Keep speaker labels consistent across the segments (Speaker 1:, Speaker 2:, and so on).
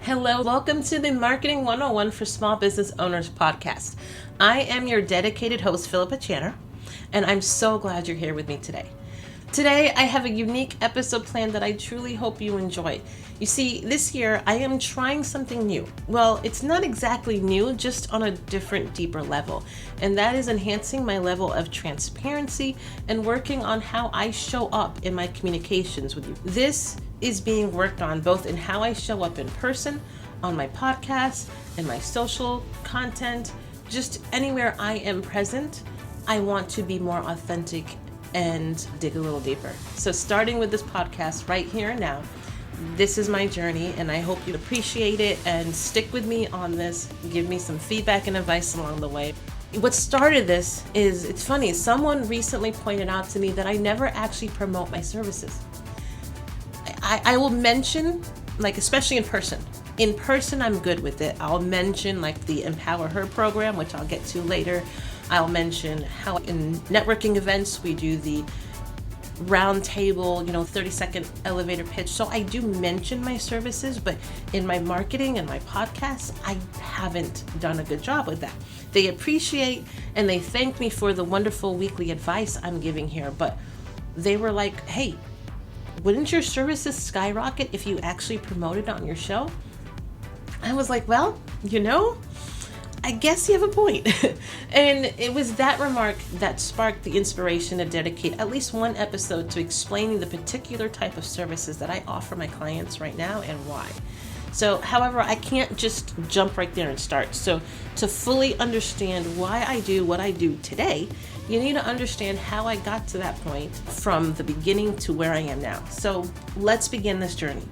Speaker 1: Hello, welcome to the Marketing 101 for Small Business Owners podcast. I am your dedicated host, Philippa Channer, and I'm so glad you're here with me today. Today, I have a unique episode planned that I truly hope you enjoy. You see, this year, I am trying something new. Well, it's not exactly new, just on a different, deeper level. And that is enhancing my level of transparency and working on how I show up in my communications with you. This is being worked on both in how I show up in person, on my podcast, and my social content, just anywhere I am present. I want to be more authentic and dig a little deeper. So starting with this podcast right here and now, this is my journey and I hope you appreciate it and stick with me on this. Give me some feedback and advice along the way. What started this is, it's funny, someone recently pointed out to me that I never actually promote my services. I will mention, especially in person. In person, I'm good with it. I'll mention the EmpowerHer program, which I'll get to later. I'll mention how in networking events, we do the round table, 30-second elevator pitch. So I do mention my services, but in my marketing and my podcasts, I haven't done a good job with that. They appreciate and they thank me for the wonderful weekly advice I'm giving here, but they were like, hey, wouldn't your services skyrocket if you actually promoted on your show? I was like, well, I guess you have a point. And it was that remark that sparked the inspiration to dedicate at least one episode to explaining the particular type of services that I offer my clients right now and why. So, however, I can't just jump right there and start. So to fully understand why I do what I do today, you need to understand how I got to that point from the beginning to where I am now. So let's begin this journey.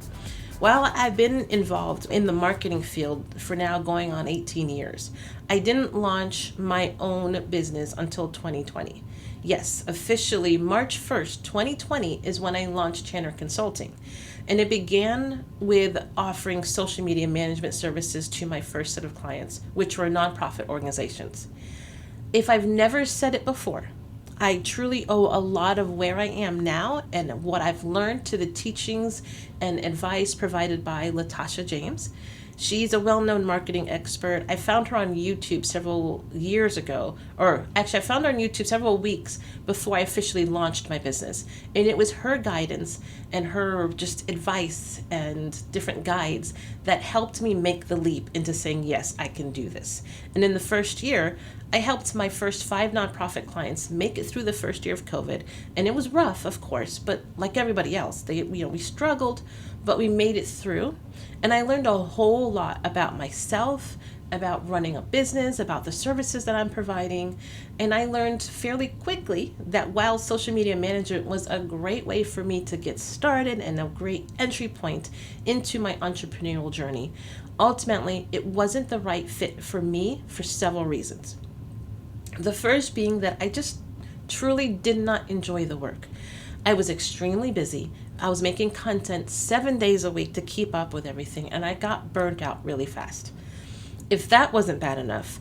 Speaker 1: While I've been involved in the marketing field for now going on 18 years, I didn't launch my own business until 2020. Yes, officially March 1st, 2020 is when I launched Channer Consulting. And it began with offering social media management services to my first set of clients, which were nonprofit organizations. If I've never said it before, I truly owe a lot of where I am now and what I've learned to the teachings and advice provided by Latasha James. She's a well-known marketing expert. I found her on YouTube several years ago, or actually I found her on YouTube several weeks before I officially launched my business. And it was her guidance and her just advice and different guides that helped me make the leap into saying, yes, I can do this. And in the first year, I helped my first 5 nonprofit clients make it through the first year of COVID. And it was rough, of course, but like everybody else, we struggled, but we made it through. And I learned a whole lot about myself, about running a business, about the services that I'm providing. And I learned fairly quickly that while social media management was a great way for me to get started and a great entry point into my entrepreneurial journey, ultimately it wasn't the right fit for me for several reasons. The first being that I just truly did not enjoy the work. I was extremely busy. I was making content 7 days a week to keep up with everything, and I got burnt out really fast. If that wasn't bad enough,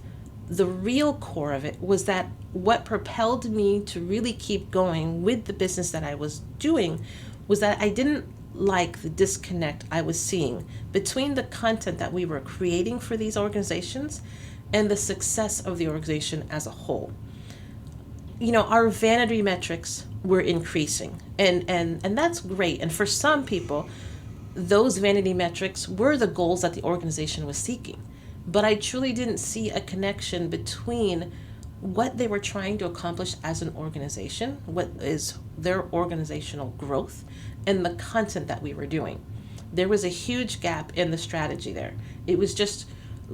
Speaker 1: the real core of it was that what propelled me to really keep going with the business that I was doing was that I didn't like the disconnect I was seeing between the content that we were creating for these organizations and the success of the organization as a whole. Our vanity metrics were increasing and that's great. And for some people, those vanity metrics were the goals that the organization was seeking. But I truly didn't see a connection between what they were trying to accomplish as an organization, what is their organizational growth, and the content that we were doing. There was a huge gap in the strategy there. It was just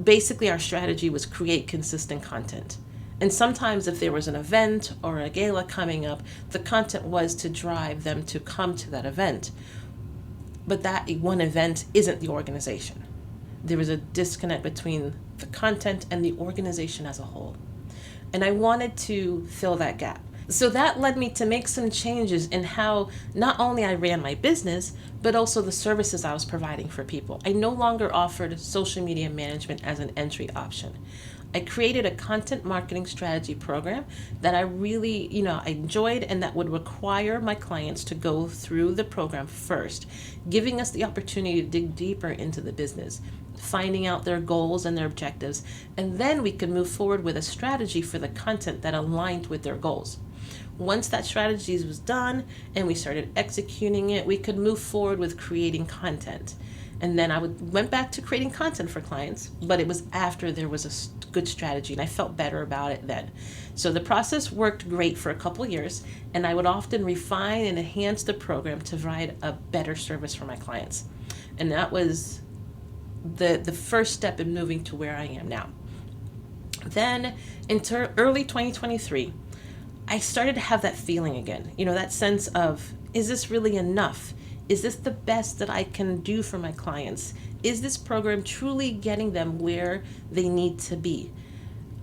Speaker 1: basically our strategy was create consistent content. And sometimes if there was an event or a gala coming up, the content was to drive them to come to that event. But that one event isn't the organization. There was a disconnect between the content and the organization as a whole. And I wanted to fill that gap. So that led me to make some changes in how not only I ran my business, but also the services I was providing for people. I no longer offered social media management as an entry option. I created a content marketing strategy program that I really, I enjoyed, and that would require my clients to go through the program first, giving us the opportunity to dig deeper into the business, finding out their goals and their objectives, and then we could move forward with a strategy for the content that aligned with their goals. Once that strategy was done and we started executing it, we could move forward with creating content. And then went back to creating content for clients, but it was after there was a good strategy, and I felt better about it then. So the process worked great for a couple years, and I would often refine and enhance the program to provide a better service for my clients. And that was the first step in moving to where I am now. Then into early 2023, I started to have that feeling again, that sense of, is this really enough? Is this the best that I can do for my clients? Is this program truly getting them where they need to be?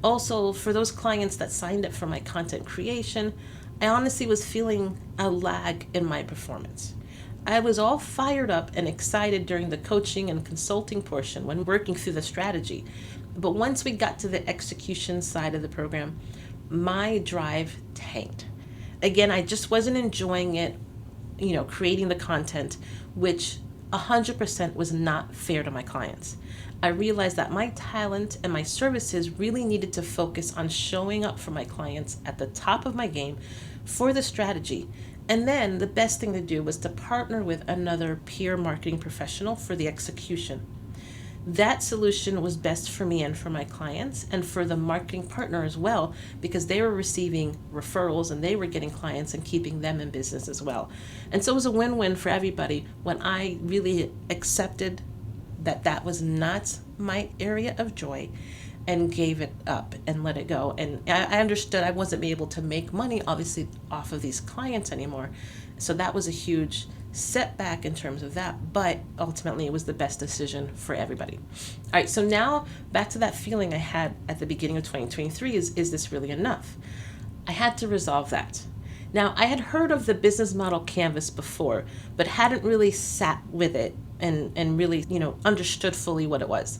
Speaker 1: Also, for those clients that signed up for my content creation, I honestly was feeling a lag in my performance. I was all fired up and excited during the coaching and consulting portion when working through the strategy. But once we got to the execution side of the program, my drive tanked. Again, I just wasn't enjoying it, creating the content, which 100% was not fair to my clients. I realized that my talent and my services really needed to focus on showing up for my clients at the top of my game for the strategy. And then the best thing to do was to partner with another peer marketing professional for the execution. That solution was best for me and for my clients and for the marketing partner as well, because they were receiving referrals and they were getting clients and keeping them in business as well. And so it was a win-win for everybody when I really accepted that that was not my area of joy and gave it up and let it go. And I understood I wasn't able to make money, obviously, off of these clients anymore. So that was a huge setback in terms of that, but ultimately it was the best decision for everybody. All right, so now back to that feeling I had at the beginning of 2023 is this really enough? I had to resolve that. Now, I had heard of the business model canvas before, but hadn't really sat with it and really, understood fully what it was.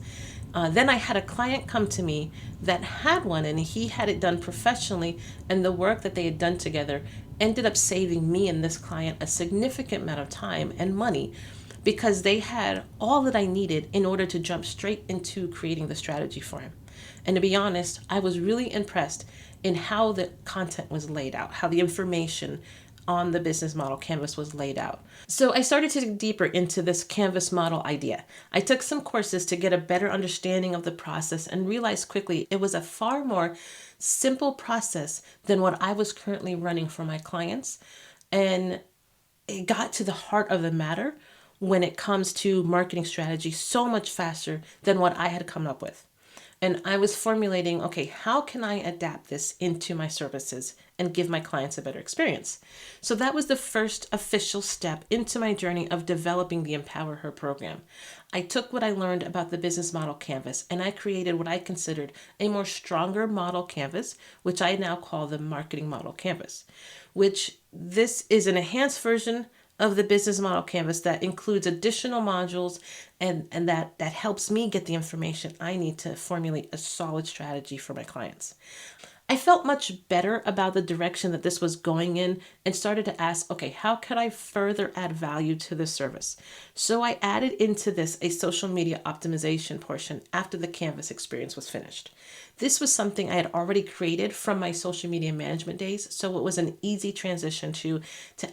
Speaker 1: Then I had a client come to me that had one, and he had it done professionally, and the work that they had done together ended up saving me and this client a significant amount of time and money, because they had all that I needed in order to jump straight into creating the strategy for him. And to be honest, I was really impressed in how the content was laid out, how the information on the business model canvas was laid out. So I started to dig deeper into this canvas model idea. I took some courses to get a better understanding of the process and realized quickly it was a far more simple process than what I was currently running for my clients. And it got to the heart of the matter when it comes to marketing strategy so much faster than what I had come up with. And I was formulating, okay, how can I adapt this into my services and give my clients a better experience? So that was the first official step into my journey of developing the EmpowerHer program. I took what I learned about the business model canvas and I created what I considered a more stronger model canvas, which I now call the marketing model canvas, which this is an enhanced version of the business model canvas that includes additional modules and that helps me get the information I need to formulate a solid strategy for my clients. I felt much better about the direction that this was going in and started to ask, okay, how could I further add value to the service? So I added into this a social media optimization portion after the canvas experience was finished. This was something I had already created from my social media management days, so it was an easy transition to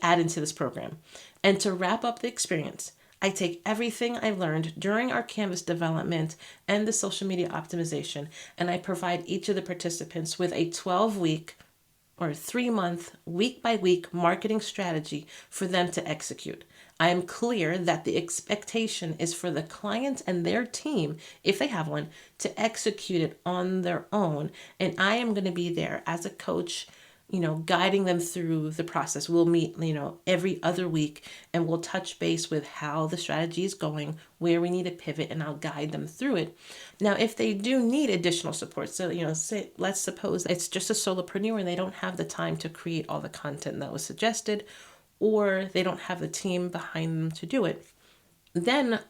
Speaker 1: add into this program. And to wrap up the experience, I take everything I learned during our Canvas development and the social media optimization, and I provide each of the participants with a 12-week or 3-month, week-by-week marketing strategy for them to execute. I am clear that the expectation is for the client and their team, if they have one, to execute it on their own, and I am going to be there as a coach, guiding them through the process. We'll meet, every other week and we'll touch base with how the strategy is going, where we need to pivot, and I'll guide them through it. Now, if they do need additional support, so, let's suppose it's just a solopreneur and they don't have the time to create all the content that was suggested, or they don't have the team behind them to do it, then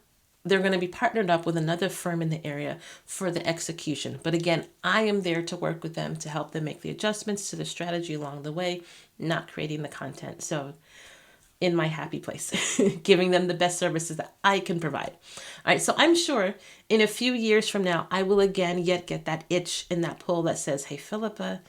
Speaker 1: they're going to be partnered up with another firm in the area for the execution. But again, I am there to work with them to help them make the adjustments to the strategy along the way, not creating the content. So in my happy place, giving them the best services that I can provide. All right, so I'm sure in a few years from now, I will again yet get that itch and that pull that says, hey, Philippa,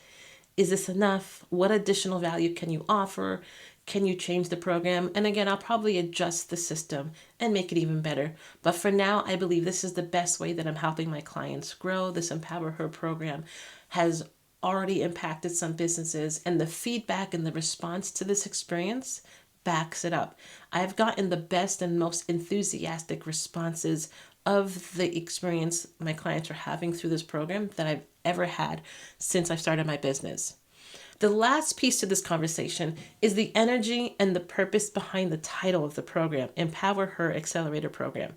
Speaker 1: is this enough? What additional value can you offer? Can you change the program? And again, I'll probably adjust the system and make it even better. But for now, I believe this is the best way that I'm helping my clients grow. This EmpowerHer program has already impacted some businesses, and the feedback and the response to this experience backs it up. I've gotten the best and most enthusiastic responses of the experience my clients are having through this program that I've ever had since I started my business. The last piece to this conversation is the energy and the purpose behind the title of the program, EmpowerHer Accelerator Program.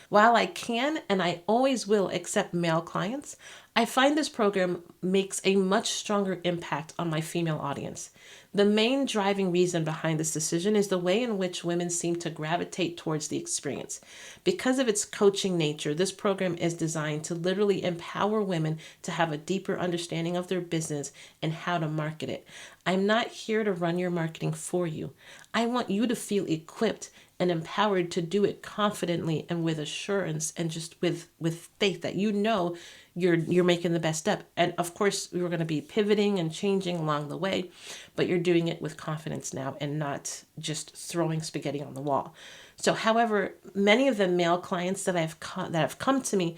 Speaker 1: While I can and I always will accept male clients, I find this program makes a much stronger impact on my female audience. The main driving reason behind this decision is the way in which women seem to gravitate towards the experience. Because of its coaching nature, this program is designed to literally empower women to have a deeper understanding of their business and how to market it. I'm not here to run your marketing for you. I want you to feel equipped and empowered to do it confidently and with assurance and just with faith that you know you're making the best step. And of course, we're going to be pivoting and changing along the way, but you're doing it with confidence now and not just throwing spaghetti on the wall. So, however, many of the male clients that have come to me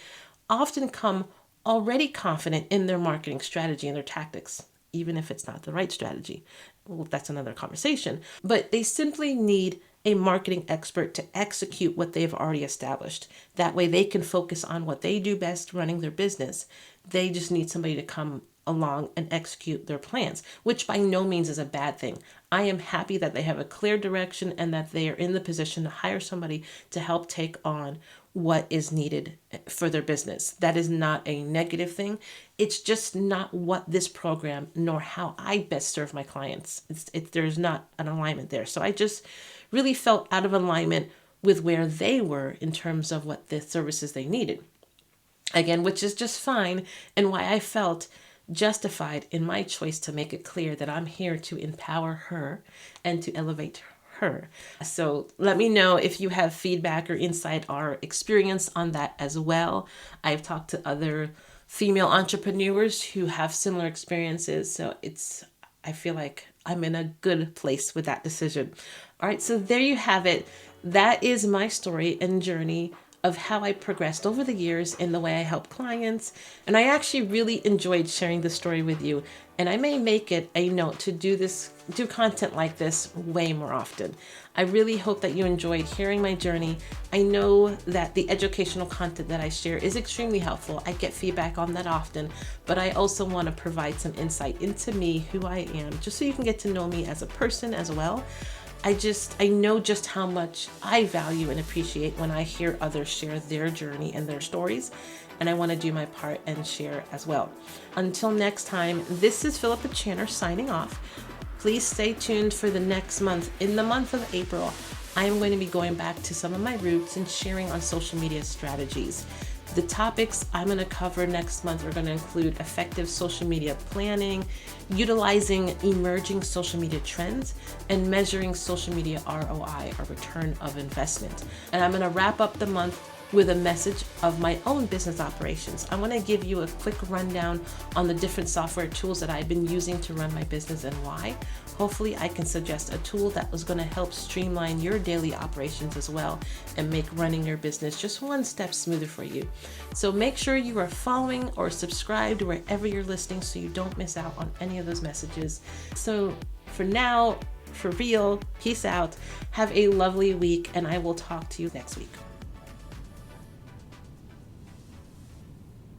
Speaker 1: often come already confident in their marketing strategy and their tactics, even if it's not the right strategy. Well, that's another conversation. But they simply need a marketing expert to execute what they've already established. That way they can focus on what they do best, running their business. They just need somebody to come along and execute their plans, which by no means is a bad thing. I am happy that they have a clear direction and that they are in the position to hire somebody to help take on what is needed for their business. That is not a negative thing. It's just not what this program nor how I best serve my clients. There's not an alignment there. So I just really felt out of alignment with where they were in terms of what the services they needed. Again, which is just fine, and why I felt justified in my choice to make it clear that I'm here to empower her and to elevate her. So let me know if you have feedback or insight or experience on that as well. I've talked to other female entrepreneurs who have similar experiences, so I feel like I'm in a good place with that decision. All right, so there you have it. That is my story and journey of how I progressed over the years in the way I help clients. And I actually really enjoyed sharing the story with you. And I may make it a note to do content like this way more often. I really hope that you enjoyed hearing my journey. I know that the educational content that I share is extremely helpful. I get feedback on that often, but I also want to provide some insight into me, who I am, just so you can get to know me as a person as well. I know just how much I value and appreciate when I hear others share their journey and their stories, and I want to do my part and share as well. Until next time, this is Philippa Channer signing off. Please stay tuned for the next month. In the month of April, I am going to be going back to some of my roots and sharing on social media strategies. The topics I'm going to cover next month are going to include effective social media planning, utilizing emerging social media trends, and measuring social media ROI, or return of investment. And I'm going to wrap up the month with a message of my own business operations. I want to give you a quick rundown on the different software tools that I've been using to run my business and why. Hopefully I can suggest a tool that was going to help streamline your daily operations as well and make running your business just one step smoother for you. So make sure you are following or subscribed wherever you're listening so you don't miss out on any of those messages. So for now, for real, peace out. Have a lovely week, and I will talk to you next week.